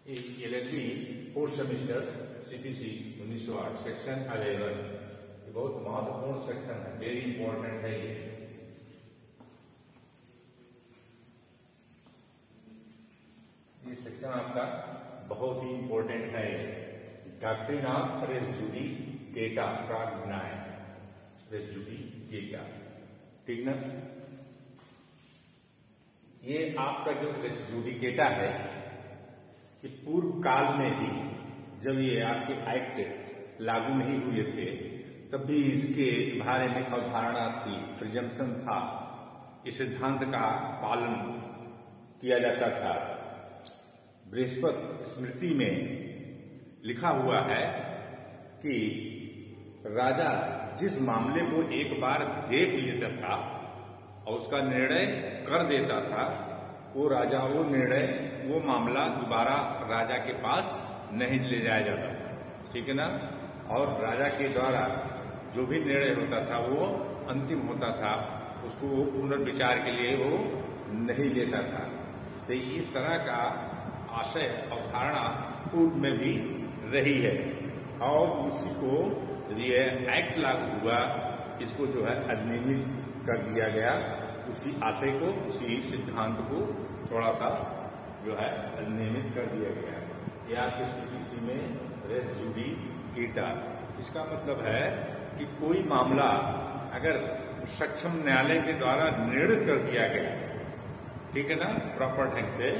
11वीं fourth semester CPC 1908 section 11 बहुत महत्वपूर्ण सेक्शन है, वेरी इंपॉर्टेंट है ये सेक्शन आपका बहुत ही इंपॉर्टेंट है। डॉक्ट्रिन ऑफ रेस जुडिकेटा प्राग्नाय रेस जुडिकेटा, ठीक ना। ये आपका जो रेस जुडिकेटा है कि पूर्व काल में भी जब ये आपके एक्ट लागू नहीं हुए थे तब भी इसके बारे में अवधारणा थी, प्रिजम्पशन था, इस सिद्धांत का पालन किया जाता था। बृहस्पति स्मृति में लिखा हुआ है कि राजा जिस मामले को एक बार देख लेता था और उसका निर्णय कर देता था, वो राजा वो निर्णय वो मामला दोबारा राजा के पास नहीं ले जाया जाता था, ठीक है ना। और राजा के द्वारा जो भी निर्णय होता था वो अंतिम होता था, उसको वो पुनर्विचार के लिए वो नहीं लेता था। तो इस तरह का आशय अवधारणा पूर्व में भी रही है और उसी को ये एक्ट लागू हुआ, इसको जो है अधिनियमित कर दिया गया, उसी आशय को उसी सिद्धांत को थोड़ा सा जो है अधिनियमित कर दिया गया। ये आपके CPC में रेस जुडिकेटा, इसका मतलब है कि कोई मामला अगर सक्षम न्यायालय के द्वारा निर्णय कर दिया गया, ठीक है ना, प्रॉपर ढंग से,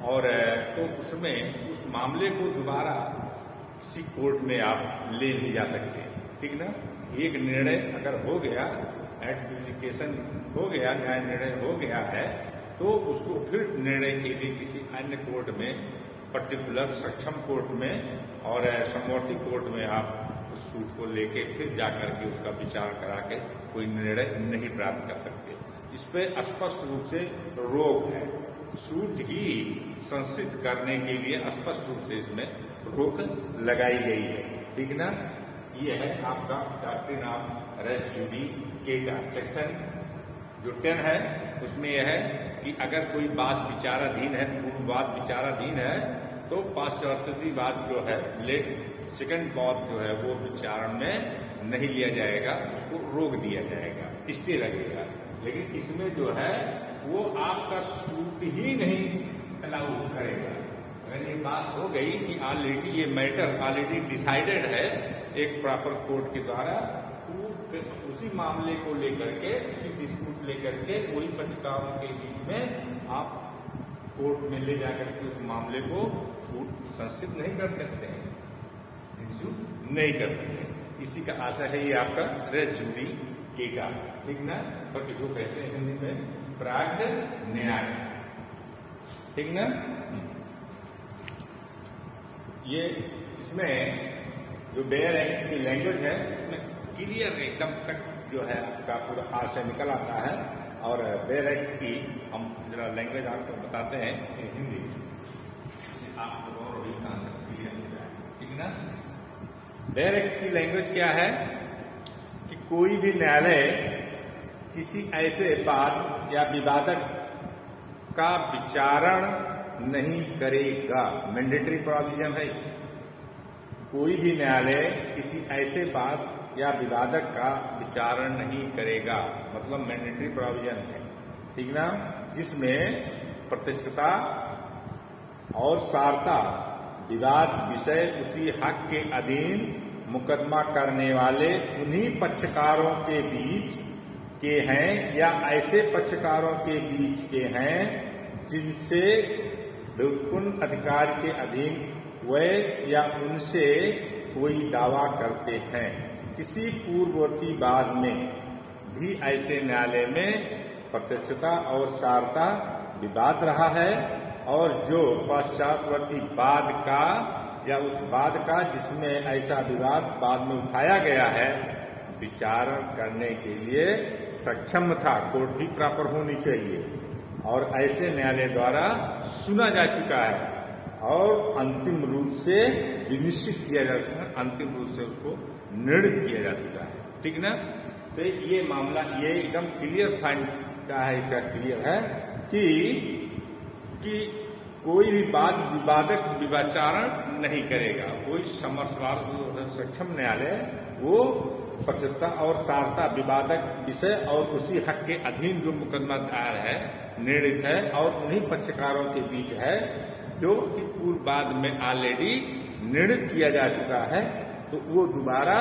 और तो उसमें उस मामले को दोबारा किसी कोर्ट में आप ले नहीं जा सकते, ठीक ना। एक निर्णय अगर हो गया, एडजुडिकेशन हो गया, न्याय निर्णय हो गया है, तो उसको फिर निर्णय के लिए किसी अन्य कोर्ट में, पर्टिकुलर सक्षम कोर्ट में और समवर्ती कोर्ट में आप उस सूट को लेके फिर जाकर के उसका विचार करा के कोई निर्णय नहीं प्राप्त कर सकते। इस पे स्पष्ट रूप से रोक है, सूट ही संसिद्ध करने के लिए स्पष्ट रूप से इसमें रोक लगाई गई है, ठीक ना। ये है आपका doctrine of res judicata section जो 10 है, उसमें यह है कि अगर कोई बात विचाराधीन है, पूर्व बात विचाराधीन है, तो पाश्चात्य बात जो है, लेट सेकंड बात जो है वो विचारण में नहीं लिया जाएगा, उसको रोक दिया जाएगा, स्टे लगेगा। लेकिन इसमें जो है वो आपका सूट ही नहीं अलाउ करेगा। अगर ये बात हो गई कि ऑलरेडी ये मैटर ऑलरेडी डिसाइडेड है एक प्रॉपर कोर्ट के द्वारा, उसी मामले को लेकर के, उसी डिस्प्यूट लेकर के वही पक्षकारों के बीच में आप कोर्ट में ले जाकर के उस मामले को संसिद्ध नहीं कर सकते हैं, इश्यू नहीं कर सकते। इसी का आशय है ये आपका रेस जुडिकेटा, ठीक ना। पर जो कहते हैं हिंदी में प्राग न्याय, ठीक ना। ये इसमें जो बेयर एक्ट की लैंग्वेज है उसमें क्लियर एकदम तक जो है आपका पूरा आशय निकल आता है। और बेयर एक्ट की हम जरा लैंग्वेज आपको बताते हैं हिंदी, आपको और भी क्लियर हो जाए, ठीक ना। बेयर एक्ट की लैंग्वेज क्या है कि कोई भी न्यायालय किसी ऐसे बात या विवादक का विचारण नहीं करेगा, मैंडेटरी प्रोविजन है। कोई भी न्यायालय किसी ऐसे बात या विवादक का विचारण नहीं करेगा, मतलब मैंडेटरी प्रोविजन है, ठीक ना, जिसमें प्रत्यक्षता और सारता विवाद विषय उसी हक के अधीन मुकदमा करने वाले उन्हीं पक्षकारों के बीच के हैं या ऐसे पक्षकारों के बीच के हैं जिनसे व्युत्पन्न अधिकार के अधीन वे या उनसे कोई दावा करते हैं। किसी पूर्ववर्ती बाद में भी ऐसे न्यायालय में प्रत्यक्षता और सारता विवाद रहा है और जो पश्चातवर्ती बाद का या उस बाद का जिसमें ऐसा विवाद बाद में उठाया गया है, विचारण करने के लिए सक्षम था, कोर्ट भी प्रॉपर होनी चाहिए और ऐसे न्यायालय द्वारा सुना जा चुका है और अंतिम रूप से विनिश्चित किया जाता है, अंतिम रूप से उसको निर्णय किया जा चुका है, ठीक ना। तो ये मामला ये एकदम क्लियर फाइंड का है, इसका क्लियर है कि कोई भी वाद विवादक विवाचारण नहीं करेगा। कोई समरसवाद सक्षम न्यायालय वो पक्षता और सारता विवादक विषय और उसी हक के अधीन जो मुकदमा दायर है, निर्णित है और उन्हीं पक्षकारों के बीच है जो कि पूर्व बाद में ऑलरेडी निर्णित किया जा चुका है, तो वो दोबारा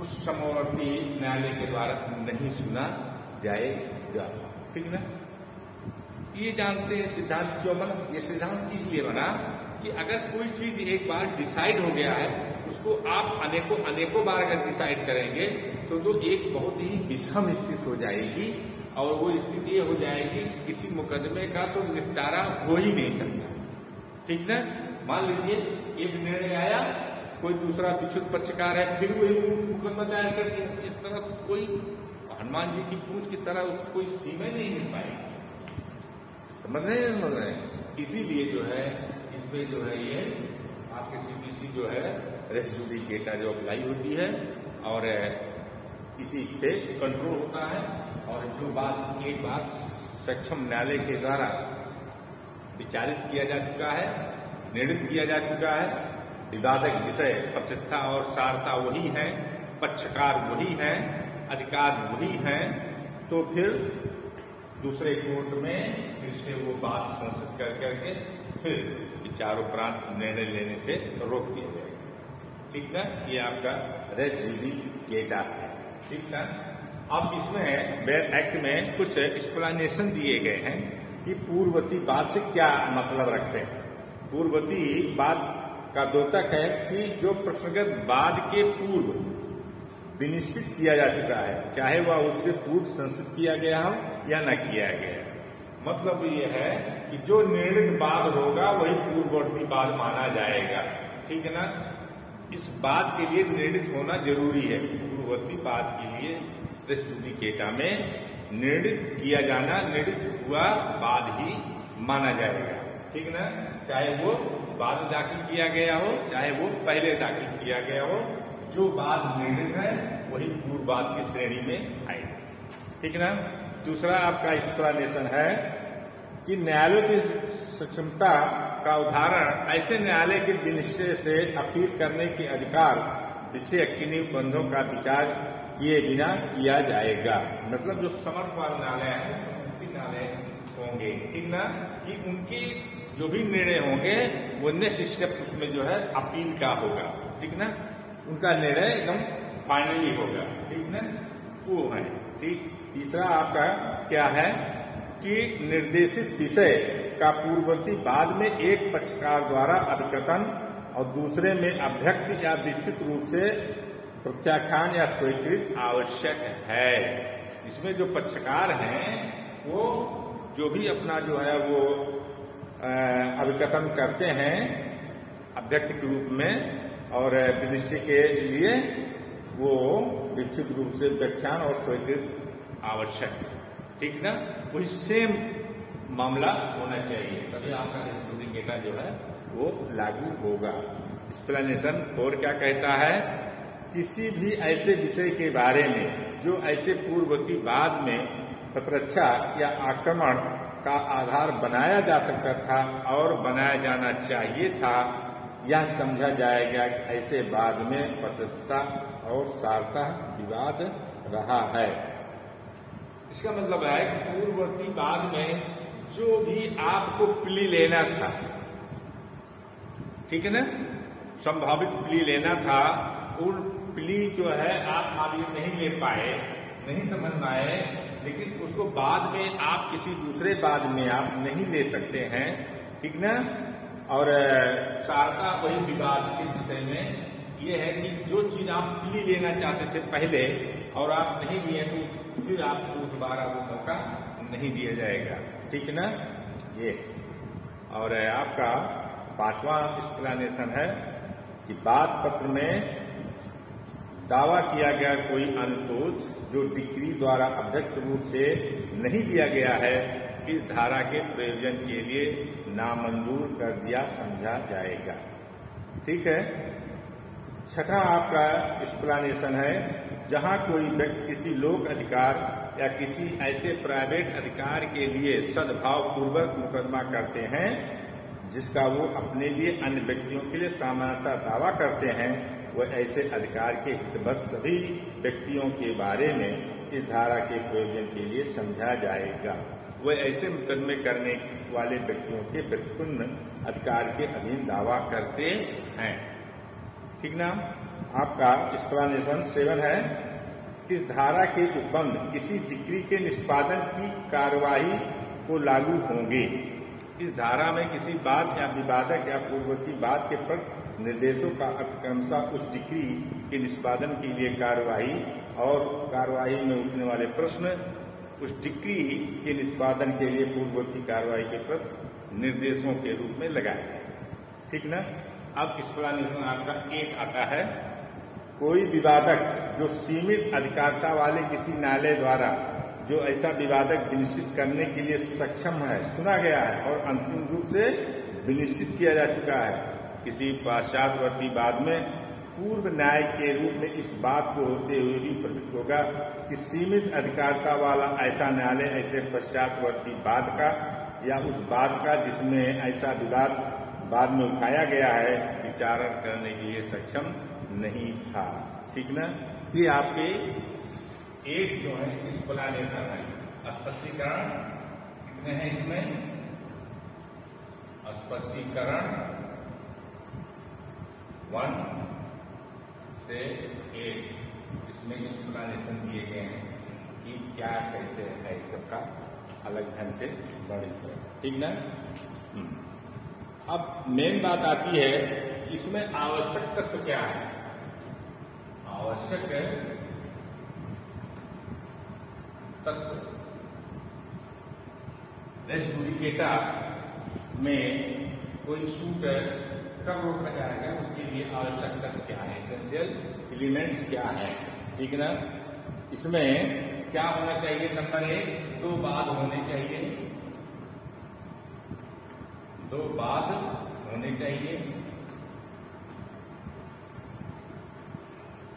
उस समवर्ती न्यायालय के द्वारा नहीं सुना जाएगा। ठीक ना? ये जानते हैं सिद्धांत क्यों बना? ये सिद्धांत इसलिए बना कि अगर कोई चीज एक बार डिसाइड हो गया है, उसको आप अनेकों बार अगर डिसाइड करेंगे तो एक बहुत ही विषम स्थिति हो जाएगी और वो स्थिति ये हो जाएगी किसी मुकदमे का तो निपटारा हो ही नहीं सकता। ठीक ना? मान लीजिए एक निर्णय आया, कोई दूसरा विक्षुब्ध पक्षकार है, फिर वही मुकदमा दायर कर दिया। इस तरह कोई हनुमान जी की पूंछ की तरह उसको कोई सीमा नहीं मिल पाएगी। समझ रहे हैं? इसीलिए जो है इसमें जो है ये आपके सीबीसी जो है रेस जुडिकेटा जो अप्लाई होती है और इसी से कंट्रोल होता है। और जो बात एक बार सक्षम न्यायालय के द्वारा विचारित किया जा चुका है, निर्णित किया जा चुका है, विवादक विषय पक्षता और सारता वही है, पक्षकार वही है, अधिकार वही है, तो फिर दूसरे कोर्ट में फिर से वो बात संसद कर करके फिर विचारोपरांत निर्णय लेने से रोक दिया जाएगा। ठीक ना? ये आपका रेस जुडिकेटा है। ठीक ना? अब इसमें बेल एक्ट में कुछ एक्सप्लेनेशन दिए गए हैं कि पूर्ववर्ती बाद से क्या मतलब रखते हैं। पूर्ववर्ती बाद का द्योतक है कि जो प्रश्नगत बाद के पूर्व विनिश्चित किया जा चुका है, चाहे वह उससे पूर्व संसित किया गया हो या न किया गया। मतलब ये है कि जो निर्णित बाद होगा वही पूर्ववर्ती बाद माना जाएगा। ठीक है ना? इस बात के लिए निर्णित होना जरूरी है। पूर्ववर्ती बाद के लिए रेस जुडिकेटा में निर्णित किया जाना, निर्णित हुआ बाद ही माना जाएगा। ठीक ना? चाहे वो बाद दाखिल किया गया हो, चाहे वो पहले दाखिल किया गया हो, जो बाद निर्णित है वही पूर्व बाद की श्रेणी में आएगा। ठीक ना? दूसरा आपका एक्सप्लेनेशन है कि न्यायालय की सक्षमता का उदाहरण ऐसे न्यायालय के विनिश्चय से अपील करने के अधिकार विषय किन्हीं बंधों का विचार किए बिना किया जाएगा। मतलब जो समर्थवाद न्यायालय है, समवर्ती न्यायालय होंगे, ठीक ना, कि उनकी जो भी निर्णय होंगे वो नेक्स्ट स्टेप उसमें जो है अपील का होगा। ठीक ना? उनका निर्णय एकदम फाइनली होगा। ठीक ना? वो है। ठीक। तीसरा आपका क्या है कि निर्देशित विषय का पूर्ववर्ती बाद में एक पक्षकार द्वारा अभिकथन और दूसरे में अभ्यक्त या विक्षिप्त रूप से प्रत्याख्यान या स्वीकृत आवश्यक है। इसमें जो पक्षकार हैं वो जो भी अपना जो है वो अभिकथन करते हैं अभ्यक्त के रूप में और विनिश्चय के लिए वो विक्षिप्त रूप से व्याख्यान और स्वीकृत आवश्यक है। ठीक ना? वही सेम मामला होना चाहिए, तभी आपका डेटा जो है वो लागू होगा। एक्सप्लेनेशन 4 क्या कहता है? किसी भी ऐसे विषय के बारे में जो ऐसे पूर्ववर्ती बाद में प्रतिरक्षा या आक्रमण का आधार बनाया जा सकता था और बनाया जाना चाहिए था, यह समझा जाएगा कि ऐसे बाद में प्रतिष्ठा और सारता विवाद रहा है। इसका मतलब है कि पूर्ववर्ती बाद में जो भी आपको प्ली लेना था, ठीक है ना, संभावित प्ली लेना था, उन प्ली जो है आप आगे नहीं ले पाए, नहीं समझ पाए, लेकिन उसको बाद में आप किसी दूसरे बाद में आप नहीं ले सकते हैं। ठीक ना? और सारता वही विवाद के विषय में ये है कि जो चीज आप प्ली लेना चाहते थे पहले और आप नहीं लिए तो फिर आपको दोबारा वो मौका नहीं दिया जाएगा। ठीक ना? ये और आपका 5वां एक्सप्लेनेशन है कि बात पत्र में दावा किया गया कोई अनुतोष जो डिक्री द्वारा अभ्यक्त रूप से नहीं दिया गया है, इस धारा के प्रयोजन के लिए नामंजूर कर दिया समझा जाएगा। ठीक है। 6वां आपका एक्सप्लेनेशन है जहां कोई व्यक्ति किसी लोक अधिकार या किसी ऐसे प्राइवेट अधिकार के लिए सद्भाव पूर्वक मुकदमा करते हैं जिसका वो अपने लिए अन्य व्यक्तियों के लिए सामान्यतः दावा करते हैं, वह ऐसे अधिकार के हितबद्ध सभी व्यक्तियों के बारे में इस धारा के प्रयोजन के लिए समझा जाएगा। वह ऐसे मुकदमे करने वाले व्यक्तियों के व्युत्पन्न अधिकार के अधीन दावा करते हैं। ठीक ना। आपका एक्सप्लेनेशन 7 है। इस धारा के उपबंध किसी डिक्री के निष्पादन की कार्यवाही को लागू होंगे। इस धारा में किसी बात या विवादक या पूर्ववर्ती बात के प्रति निर्देशों का क्रमशः उस डिक्री के निष्पादन के लिए कार्यवाही और कार्यवाही में उठने वाले प्रश्न उस डिक्री के निष्पादन के लिए पूर्ववर्ती कार्यवाही के प्रति निर्देशों के रूप में लगाए गए। ठीक ना। अब एक्सप्लेनेशन आपका 8 आता है। कोई विवादक जो सीमित अधिकारिता वाले किसी न्यायालय द्वारा जो ऐसा विवादक विनिश्चित करने के लिए सक्षम है, सुना गया है और अंतिम रूप से विनिश्चित किया जा चुका है, किसी पाश्चात्यवर्ती बाद में पूर्व न्याय के रूप में इस बात को होते हुए भी प्रतीत होगा कि सीमित अधिकारिता वाला ऐसा न्यायालय ऐसे पश्चातवर्ती बाद का या उस बात का जिसमें ऐसा विवाद बाद में उठाया गया है विचारण करने के लिए सक्षम नहीं था। ठीक ना। ये आपके 8 जो है एक्सप्लेनेशन है। स्पष्टीकरण कितने हैं इसमें? स्पष्टीकरण 1 से 8 इसमें एक्सप्लेनेशन दिए गए हैं कि क्या कैसे है, सबका अलग ढंग से वर्णित है। ठीक ना। अब मेन बात आती है, इसमें आवश्यक तत्व क्या है? आवश्यक तत्व रेस जुडिकेटा में कोई सूट कब रोका जाएगा, उसके लिए आवश्यक तत्व क्या है, एसेंशियल एलिमेंट्स क्या है। ठीक ना। इसमें क्या होना चाहिए? नंबर 1, 2 वाद होने चाहिए। 2 वाद होने चाहिए।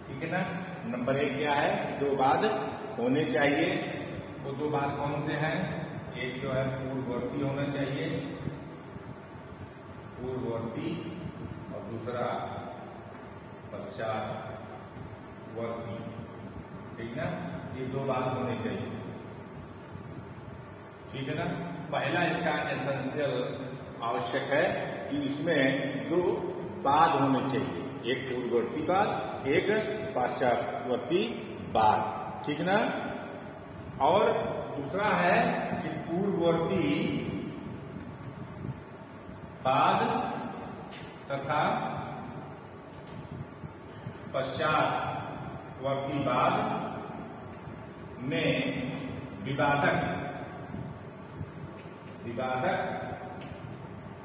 ठीक है ना। नंबर 1 क्या है? 2 वाद होने चाहिए। वो 2 वाद कौन से हैं? एक जो है पूर्ववर्ती होना चाहिए, पूर्ववर्ती, और दूसरा पश्चातवर्ती। ठीक ना। ये 2 वाद होने चाहिए। ठीक है ना। पहला इसका एसेंशियल आवश्यक है कि इसमें 2 वाद होने चाहिए, एक पूर्ववर्ती वाद, एक पाश्चातवर्ती वाद। ठीक ना। और दूसरा है कि पूर्ववर्ती वाद तथा पश्चातवर्ती वाद में विवादक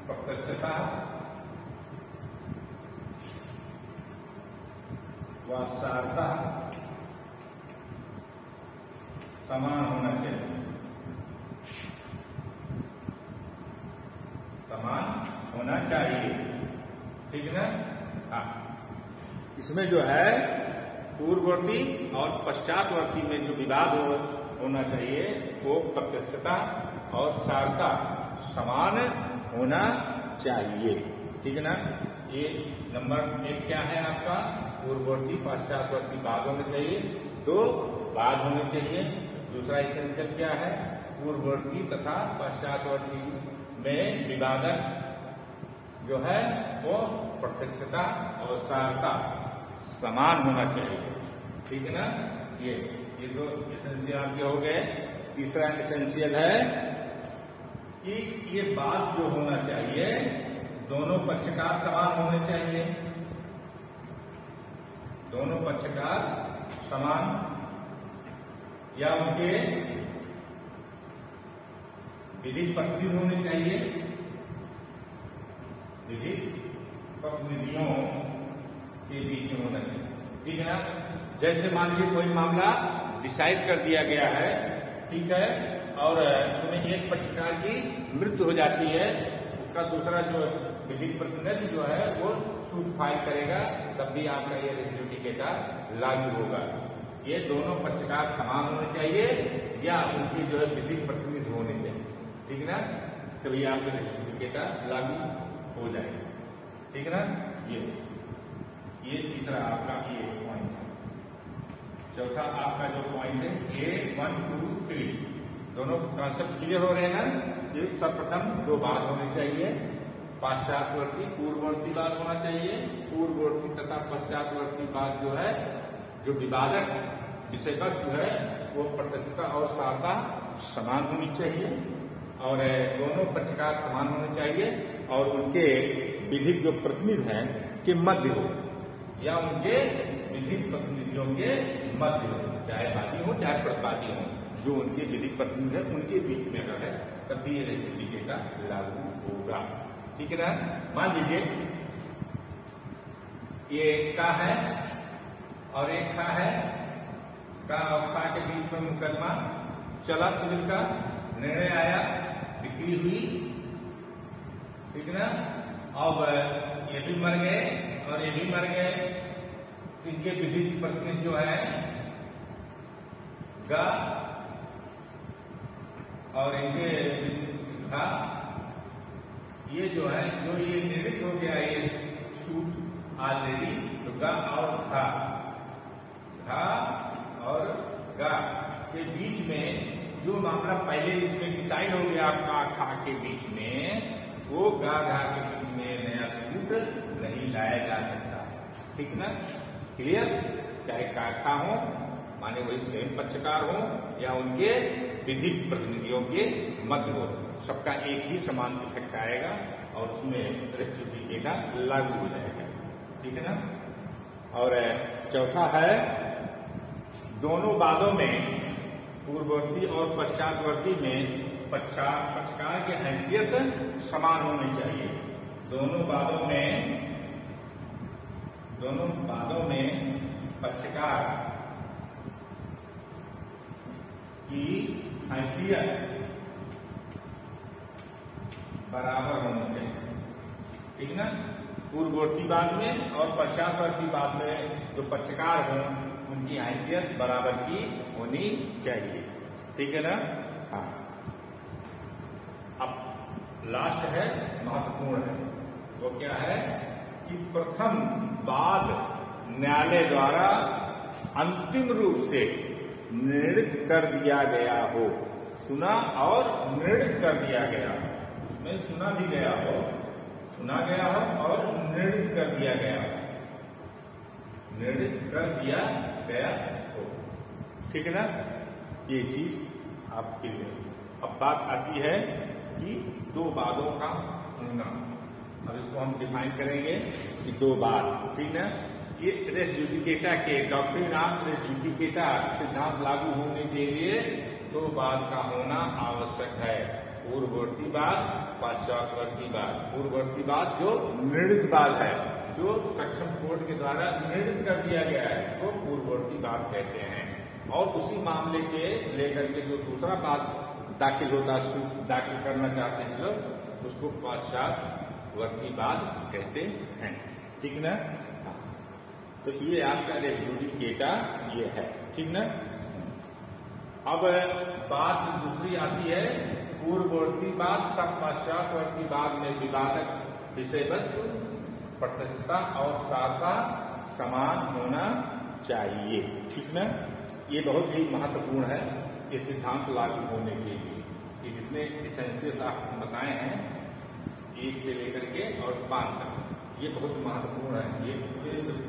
प्रत्यक्षता व सारता समान होना चाहिए, समान होना चाहिए। ठीक है ना। हाँ, इसमें जो है पूर्ववर्ती और पश्चातवर्ती में जो विवाद होना चाहिए वो प्रत्यक्षता और सारता समान होना चाहिए। ठीक है ना। ये नंबर 1 क्या है आपका? पूर्ववर्ती पाश्चातवर्ती वाद होने चाहिए, 2 वाद होने चाहिए। दूसरा एसेंशियल क्या है? पूर्ववर्ती तथा पश्चातवर्ती में विवादक जो है वो प्रत्यक्षता और सारता समान होना चाहिए। ठीक है ना। ये 2 एसेंशियल आपके हो गए। तीसरा एसेंशियल है कि ये बात जो होना चाहिए दोनों पक्षकार समान होने चाहिए, दोनों पक्षकार समान, या उनके विधिक प्रतिनिधि होने चाहिए, विधिक प्रतिनिधियों के बीच में होना चाहिए। ठीक है ना। जैसे मान लीजिए कोई मामला डिसाइड कर दिया गया है, ठीक है, और उसमें एक पक्षकार की मृत्यु हो जाती है, उसका दूसरा जो विधिक प्रतिनिधि जो है वो सूट फाइल करेगा, तब भी आपका ये रेस जुडिकेटा लागू होगा। ये दोनों पक्षकार समान होने चाहिए या उनकी जो है विधिक प्रतिनिधि होने चाहिए, ठीक ना, तभी आपके रेसिप्रोसिटी लागू हो जाएगा, ठीक ना। ये तीसरा आपका ये पॉइंट है। चौथा आपका जो पॉइंट है A1, 2, 3 दोनों कॉन्सेप्ट क्लियर हो रहे हैं ना। ये सर्वप्रथम दो बात होनी चाहिए, पाश्चात्यवर्ती पूर्ववर्ती बात होना चाहिए। पूर्ववर्ती तथा पश्चातवर्ती बात जो है, जो विवादक विषय वस्तु है वो प्रत्यक्षता और सारता समान होनी चाहिए और दोनों पक्षकार समान होने चाहिए और उनके विधिक जो प्रतिनिधि हैं के मध्य हो या उनके विधिक प्रतिनिधियों के मध्य हो, चाहे वादी हो चाहे प्रतिवादी हो, जो उनके विधिक प्रतिनिधि है उनके बीच में अगर है तभी ये रेसिप्रोसिटी लागू होगा, ठीक है ना। मान लीजिए ये का है और एक का है, का और का के बीच में मुकदमा चला, सिविल का निर्णय आया, बिक्री हुई, ठीक है ना। अब ये भी मर गए और ये भी मर गए, इनके विधिक प्रतिनिधि जो है गा और इनके घा, ये जो है जो ये निर्णित हो गया ये सूट ऑलरेडी, तो गा और घा और गा के बीच में जो मामला पहले इसमें डिसाइड हो गया आपका खा के बीच में, वो गा घा के बीच में नया सूट नहीं लाया जा सकता, ठीक ना, क्लियर। चाहे का हो माने वही सेम पक्षकार हो या उनके विधिक प्रतिनिधियों के मध्य हो, सबका एक ही समान इफेक्ट आएगा और उसमें रेसिप्रोसिटी लागू हो जाएगा, ठीक है ना। और चौथा है दोनों वादों में पूर्ववर्ती और पश्चातवर्ती में पक्षकार की हैसियत समान होनी चाहिए। दोनों वादों में पक्षकार की हैसियत बराबर होनी चाहिए, ठीक ना। पूर्ववर्ती वाद में और पश्चातवर्ती वाद में जो पक्षकार हों उनकी हैसियत बराबर की होनी चाहिए, ठीक है ना। हाँ, अब लास्ट है, महत्वपूर्ण है, वो क्या है कि प्रथम वाद न्यायालय द्वारा अंतिम रूप से निर्णित कर दिया गया हो, सुना और निर्णित कर दिया गया हो, उसमें सुना भी गया हो, सुना गया हो और निर्णित कर दिया गया हो, निर्णित कर दिया गया हो, ठीक है ना। ये चीज आपके लिए अब बात आती है कि दो वादों का होना। अब इसको हम डिफाइन करेंगे कि दो वाद, ठीक है। ये रेस जुडिकेटा के डॉक्ट्रिन ऑफ रेस जुडिकेटा सिद्धांत लागू होने के लिए दो वाद का होना आवश्यक है, पूर्ववर्ती वाद, पाश्चातवर्ती वाद। पूर्ववर्ती वाद जो निर्णित वाद है, जो सक्षम कोर्ट के द्वारा निर्णित कर दिया गया है, तो पूर्ववर्ती वाद कहते हैं। और उसी मामले के लेकर के जो दूसरा वाद दाखिल होता दाखिल करना चाहते हैं लोग, उसको पाश्चातवर्ती वाद कहते हैं, ठीक ना। तो ये आपका रेस जुडिकेटा ये है, ठीक ना। अब बात दूसरी आती है पूर्ववर्ती वाद तथा पाश्चातवर्ती वाद में विवादक विषय वस्तु प्रत्यक्षता और सारता समान होना चाहिए, ठीक ना। ये बहुत ही महत्वपूर्ण है ये सिद्धांत लागू होने के लिए। ये जितने इसेंशियल आपको बताए हैं 1 से लेकर के और 5 तक, ये बहुत महत्वपूर्ण है। ये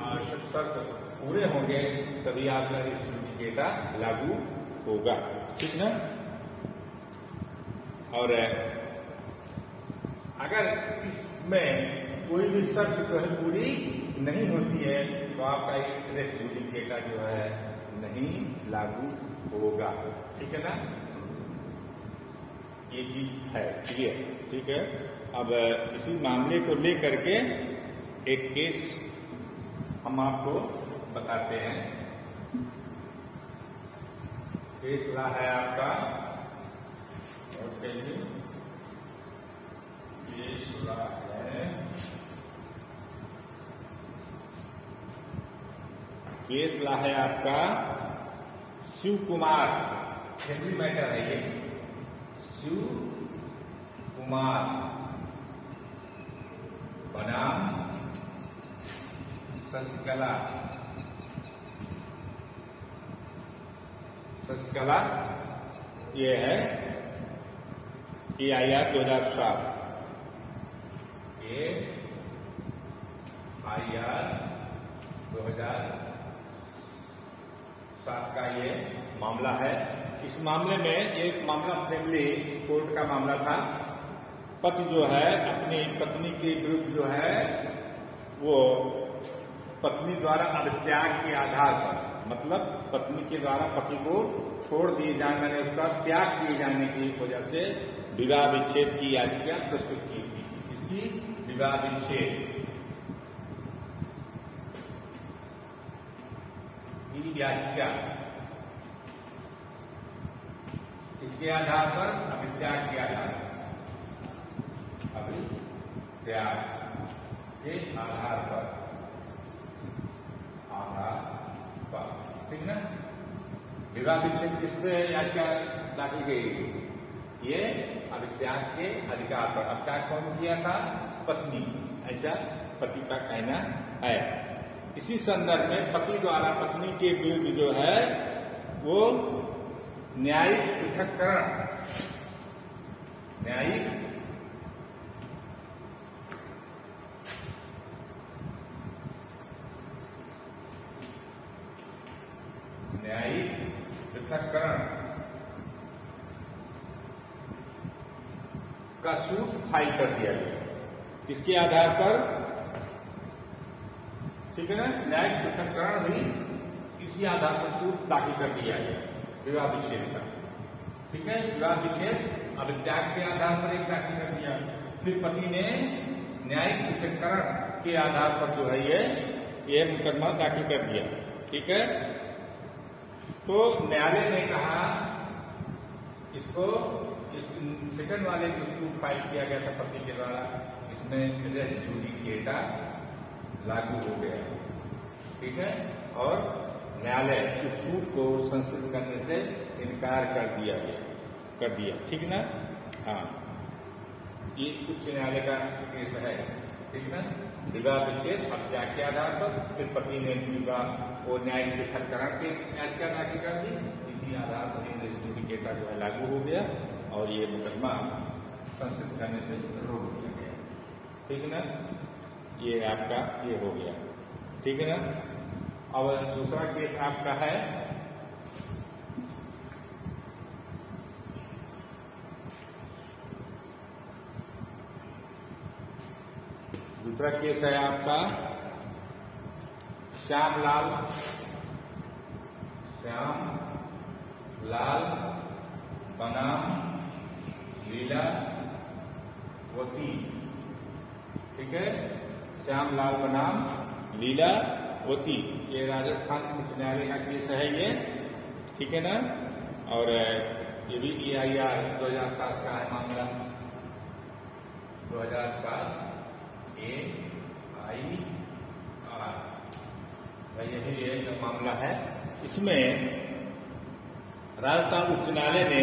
आवश्यक शर्त पूरे होंगे तभी आपका रेस जुडिकेटा लागू होगा, ठीक ना। और अगर इसमें कोई भी शर्त जो है पूरी नहीं होती है तो आपका रेस जुडिकेटा जो है नहीं लागू होगा, ठीक है ना। ये चीज है क्लियर, ठीक है। अब इसी मामले को लेकर के एक केस हम आपको बताते हैं। केस ला है आपका, और कहिए केस ला है, केस ला है आपका शिव कुमार, फैमिली मैटर है ये, शिव कुमार बनाम शशिकला, शशिकला ये है AIR 2007, AIR 2007 का ये मामला है। इस मामले में एक मामला फैमिली कोर्ट का मामला था। पति जो है अपनी पत्नी के विरुद्ध जो है वो पत्नी द्वारा परित्याग के आधार पर, मतलब पत्नी के द्वारा पति को छोड़ दिए जाने, उसका त्याग किए जाने की वजह से विवाह विच्छेद की याचिका प्रस्तुत की थी। इसकी विवाह विच्छेद की याचिका, इसके आधार पर अभित्याग के आधार पर, अभित्याग के आधार पर, ठीक ना। विवाह विच्छेद किस पे याचिका दाखिल गई? ये अभित्याग के अधिकार पर। अभित्याग कौन किया था? पत्नी, ऐसा पति का कहना है। इसी संदर्भ में पति द्वारा पत्नी के विरुद्ध जो है वो न्यायिक पृथक्करण, न्यायिक पृथक्करण का सूट फाइल कर दिया गया। इसके आधार पर, ठीक है ना, न्यायिक पृथक्करण भी इसी आधार पर सूट दाखिल कर दिया गया विवाह विच्छेद का, ठीक है। विवाह विच्छेद अभित्याग के आधार पर एक दाखिल कर दिया, फिर पति ने न्यायिक पृथक्करण के आधार पर जो है ये मुकदमा दाखिल कर दिया, ठीक है। तो न्यायालय ने कहा इसको, इस सेकंड वाले जो सूट फाइल किया गया था पति के द्वारा, इसमें रेस जुडिकेटा लागू हो गया, ठीक है। और न्यायालय इस सूट को संशोधित करने से इनकार कर दिया, ठीक ना। हाँ, ये उच्च न्यायालय का केस है, ठीक ना। विवाह विच्छेद अभित्याग के आधार पर, फिर पति ने विवाह वो न्यायिक पृथक्करण की याचिका दाखिल कर दी, इसी आधार पर रेस जुडिकेटा जो है लागू हो गया और ये मुकदमा संशोधित करने से रोक दिया गया, ठीक है ना। ये आपका ये हो गया, ठीक है ना। अब दूसरा केस आपका है आपका श्यामलाल बनाम लीलावती, ठीक है। श्यामलाल बनाम लीलावती, ये राजस्थान उच्च न्यायालय का केस है ये, ठीक है ना। और ये भी AIR 2007 का है मामला, 2007 AIR, यही ये मामला है। इसमें राजस्थान उच्च न्यायालय ने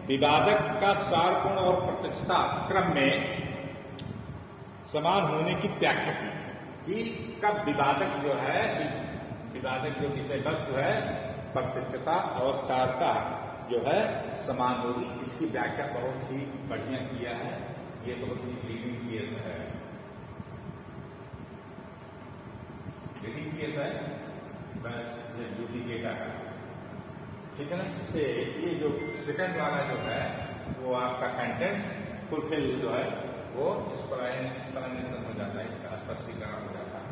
विवादक का सारपूर्ण और प्रत्यक्षता क्रम में समान होने की व्याख्या की थी कि कब विवादक जो है, विवादक जो विषय वस्तु है, प्रत्यक्षता और सारता जो है समान होगी। इसकी व्याख्या बहुत ही बढ़िया किया है, ये बहुत ही लीडिंग केस है, बस ये जुडिकेटा का, ठीक है ना। इससे ये जो सेकंड वाला जो है वो आपका कंटेंट फुलफिल जो है वो एक्सप्लेनेशन हो जाता है, इसका स्पष्टीकरण हो जाता है,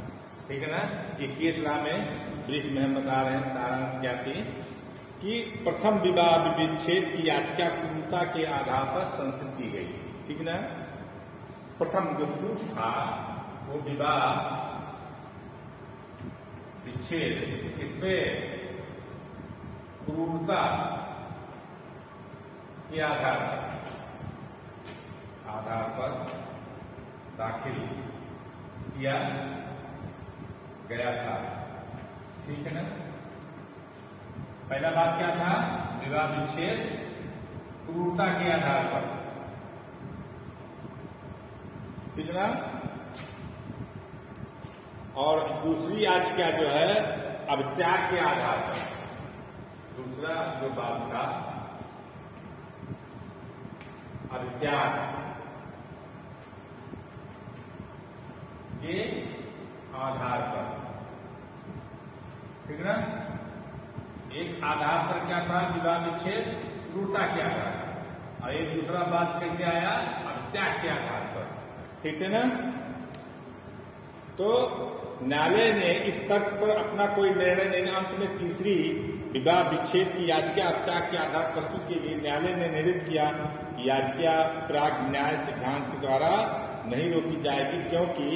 ठीक है ना। ये केस ला में ब्रीफ में हम बता रहे हैं, सारांश क्या थी कि प्रथम विवाह विच्छेद की याचिका क्रूरता के आधार पर संशोधित की गई, ठीक ना। प्रथम जो सूट था वो विवाह विच्छेद, इसपे क्रूरता के आधार पर दाखिल किया गया था, ठीक है ना। पहला बात क्या था? विवाह विच्छेद क्रूरता के आधार पर, ठीक ना। और दूसरी याचिका जो है अवित्याग के आधार पर। दूसरा जो बात था अवित्याग के आधार पर, ठीक ना। एक आधार पर क्या था? विवाह विच्छेद क्रूरता के आधार पर, और एक दूसरा बात कैसे आया? अवित्याग के आधार पर, ठीक है ना। तो न्यायालय ने इस तर्क पर अपना कोई निर्णय नहीं, अंत में तीसरी विवाह विच्छेद की याचिका अवित्याग के आधार प्रस्तुत की गई। न्यायालय ने निर्णय किया कि याचिका प्राग न्याय सिद्धांत द्वारा नहीं रोकी जाएगी, क्योंकि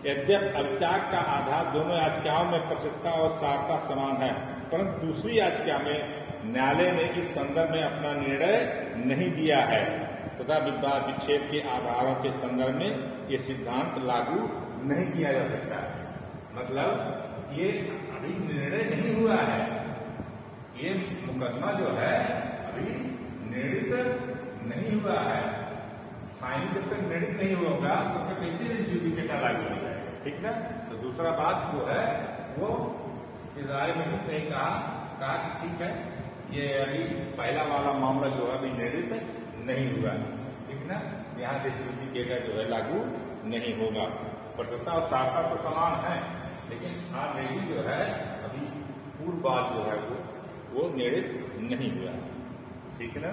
यद्यप अवित्याग का आधार दोनों याचिकाओं में प्रसिद्धता और सारता समान है, परंतु दूसरी याचिका में न्यायालय ने इस संदर्भ में अपना निर्णय नहीं दिया है तथा विवाह विच्छेद के आधारों के संदर्भ में ये सिद्धांत लागू नहीं किया जा सकता। मतलब ये अभी निर्णय नहीं हुआ है, ये मुकदमा जो है अभी निर्णित नहीं हुआ है। फाइनल जब तक निर्णित नहीं होगा तो कैसे रेस जुडिकेटा लागू हो जाएगा, ठीक ना। तो दूसरा बात जो है वो इस राय में नहीं कहा कि ठीक है ये अभी पहला वाला मामला जो है अभी निर्णित नहीं हुआ, ठीक ना। यहाँ रेस जुडिकेटा जो है लागू नहीं होगा। प्रसिद्धता और सारता तो समान है, लेकिन ऑलरेडी जो है अभी पूर्व बात जो है वो निर्णित नहीं हुआ, ठीक है ना।